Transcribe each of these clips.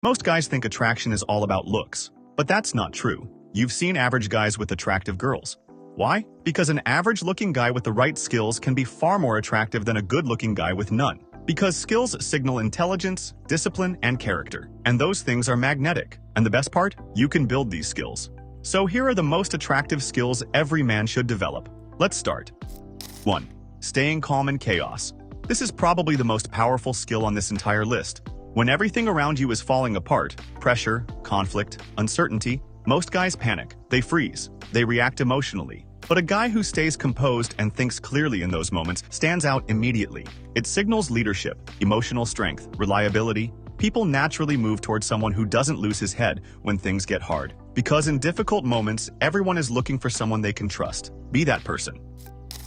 Most guys think attraction is all about looks, but that's not true. You've seen average guys with attractive girls. Why? Because an average-looking guy with the right skills can be far more attractive than a good-looking guy with none. Because skills signal intelligence, discipline, and character. And those things are magnetic. And the best part? You can build these skills. So here are the most attractive skills every man should develop. Let's start. 1. Staying calm in chaos. This is probably the most powerful skill on this entire list. When everything around you is falling apart, pressure, conflict, uncertainty, most guys panic, they freeze, they react emotionally. But a guy who stays composed and thinks clearly in those moments stands out immediately. It signals leadership, emotional strength, reliability. People naturally move towards someone who doesn't lose his head when things get hard. Because in difficult moments, everyone is looking for someone they can trust. Be that person.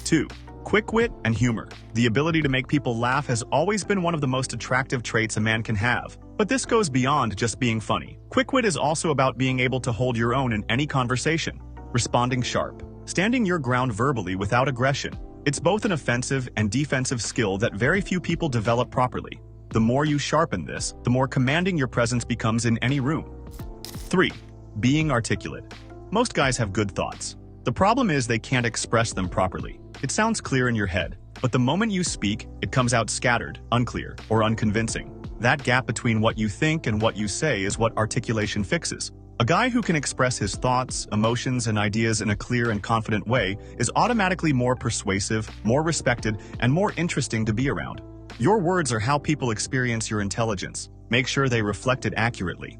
2. Quick wit and humor. The ability to make people laugh has always been one of the most attractive traits a man can have. But this goes beyond just being funny. Quick wit is also about being able to hold your own in any conversation. Responding sharp. Standing your ground verbally without aggression. It's both an offensive and defensive skill that very few people develop properly. The more you sharpen this, the more commanding your presence becomes in any room. 3. Being articulate. Most guys have good thoughts. The problem is they can't express them properly. It sounds clear in your head, but the moment you speak, it comes out scattered, unclear, or unconvincing. That gap between what you think and what you say is what articulation fixes. A guy who can express his thoughts, emotions, and ideas in a clear and confident way is automatically more persuasive, more respected, and more interesting to be around. Your words are how people experience your intelligence. Make sure they reflect it accurately.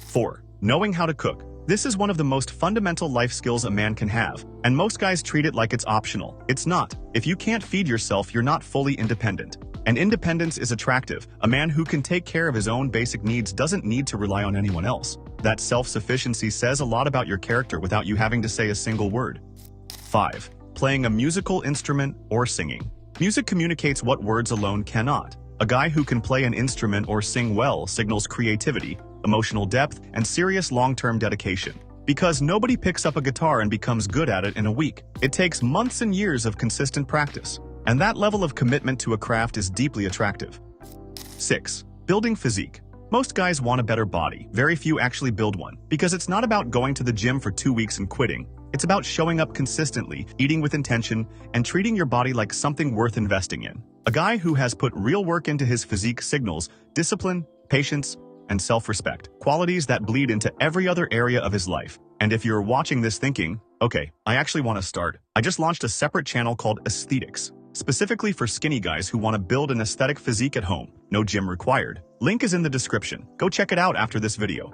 4. Knowing how to cook. This is one of the most fundamental life skills a man can have, and most guys treat it like it's optional. It's not. If you can't feed yourself, you're not fully independent. And independence is attractive. A man who can take care of his own basic needs doesn't need to rely on anyone else. That self-sufficiency says a lot about your character without you having to say a single word. 5. Playing a musical instrument or singing. Music communicates what words alone cannot. A guy who can play an instrument or sing well signals creativity, emotional depth, and serious long-term dedication. Because nobody picks up a guitar and becomes good at it in a week. It takes months and years of consistent practice. And that level of commitment to a craft is deeply attractive. 6. Building physique. Most guys want a better body. Very few actually build one. Because it's not about going to the gym for 2 weeks and quitting. It's about showing up consistently, eating with intention, and treating your body like something worth investing in. A guy who has put real work into his physique signals discipline, patience, and self-respect. Qualities that bleed into every other area of his life. And if you're watching this thinking, okay, I actually want to start. I just launched a separate channel called Aesthetics, specifically for skinny guys who want to build an aesthetic physique at home. No gym required. Link is in the description. Go check it out after this video.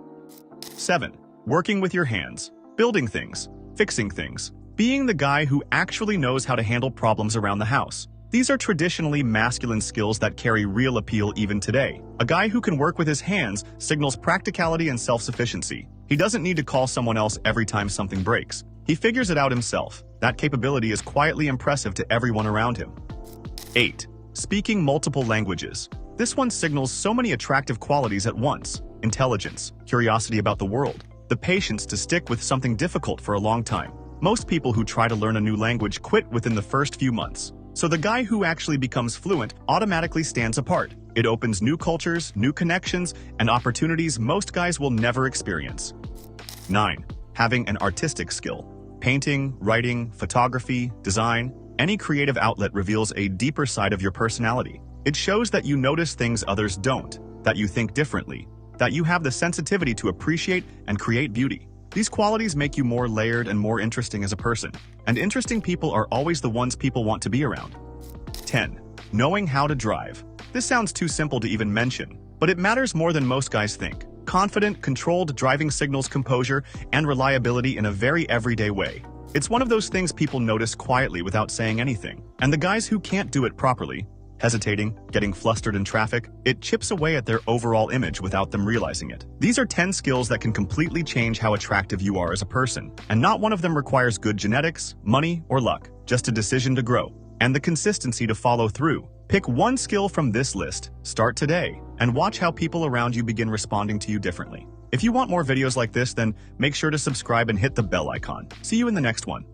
7. Working with your hands. Building things. Fixing things. Being the guy who actually knows how to handle problems around the house. These are traditionally masculine skills that carry real appeal even today. A guy who can work with his hands signals practicality and self-sufficiency. He doesn't need to call someone else every time something breaks. He figures it out himself. That capability is quietly impressive to everyone around him. 8. Speaking multiple languages. This one signals so many attractive qualities at once. Intelligence, curiosity about the world, the patience to stick with something difficult for a long time. Most people who try to learn a new language quit within the first few months. So the guy who actually becomes fluent automatically stands apart. It opens new cultures, new connections, and opportunities most guys will never experience. 9. Having an artistic skill. Painting, writing, photography, design, any creative outlet reveals a deeper side of your personality. It shows that you notice things others don't, that you think differently, that you have the sensitivity to appreciate and create beauty. These qualities make you more layered and more interesting as a person. And interesting people are always the ones people want to be around. 10. Knowing how to drive. This sounds too simple to even mention, but it matters more than most guys think. Confident, controlled driving signals composure and reliability in a very everyday way. It's one of those things people notice quietly without saying anything. And the guys who can't do it properly, hesitating, getting flustered in traffic, it chips away at their overall image without them realizing it. These are 10 skills that can completely change how attractive you are as a person. And not one of them requires good genetics, money, or luck, just a decision to grow, and the consistency to follow through. Pick one skill from this list, start today, and watch how people around you begin responding to you differently. If you want more videos like this, then make sure to subscribe and hit the bell icon. See you in the next one.